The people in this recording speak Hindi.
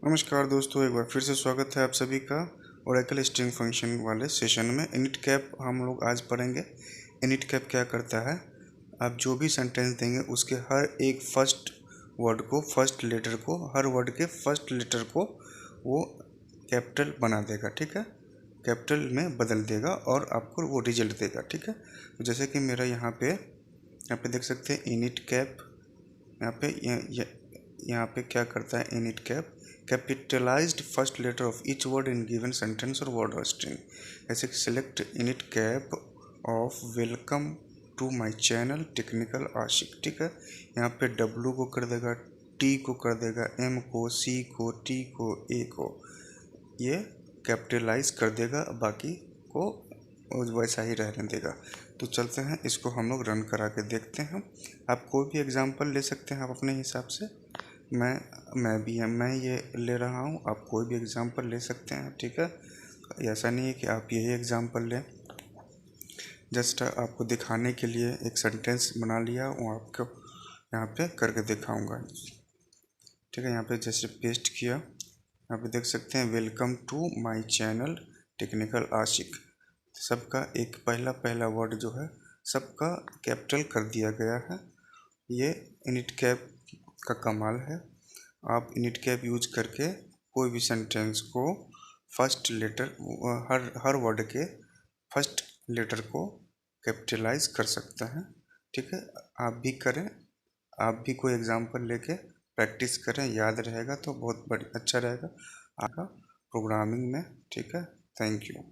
नमस्कार दोस्तों, एक बार फिर से स्वागत है आप सभी का ओरेकल स्ट्रिंग फंक्शन वाले सेशन में। initcap हम लोग आज पढ़ेंगे। initcap क्या करता है, आप जो भी सेंटेंस देंगे उसके हर एक फर्स्ट वर्ड को, फर्स्ट लेटर को, हर वर्ड के फर्स्ट लेटर को वो कैपिटल बना देगा। ठीक है, कैपिटल में बदल देगा और आपको वो रिजल्ट देगा। ठीक है, तो जैसे कि मेरा यहाँ पे देख सकते हैं initcap। यहाँ पे क्या करता है initcap, capitalized first letter of each word in given sentence और वर्ड और स्ट्रिंग। ऐसे select initcap of welcome to my channel technical Aashiq. ठीक है, यहाँ पे W को कर देगा, T को कर देगा, M को, C को, T को, A को, ये कैपिटलाइज कर देगा, बाकी को वैसा ही रहने देगा। तो चलते हैं, इसको हम लोग रन करा के देखते हैं। आप कोई भी एग्जांपल ले सकते हैं आप अपने हिसाब से। मैं ये ले रहा हूँ, आप कोई भी एग्जांपल ले सकते हैं। ठीक है, ऐसा नहीं है कि आप यही एग्जांपल लें। जस्ट आपको दिखाने के लिए एक सेंटेंस बना लिया, वो आपको यहाँ पे करके दिखाऊंगा। ठीक है, यहाँ पे जैसे पेस्ट किया, यहाँ पे देख सकते हैं welcome to my channel technical Aashiq. सबका एक पहला वर्ड जो है सबका कैपिटल कर दिया गया है। ये initcap का कमाल है। आप initcap यूज करके कोई भी सेंटेंस को फर्स्ट लेटर, हर वर्ड के फर्स्ट लेटर को कैपिटलाइज कर सकते हैं। ठीक है, आप भी करें, आप भी कोई एग्जांपल लेके प्रैक्टिस करें, याद रहेगा तो बहुत अच्छा रहेगा आपका प्रोग्रामिंग में। ठीक है, थैंक यू।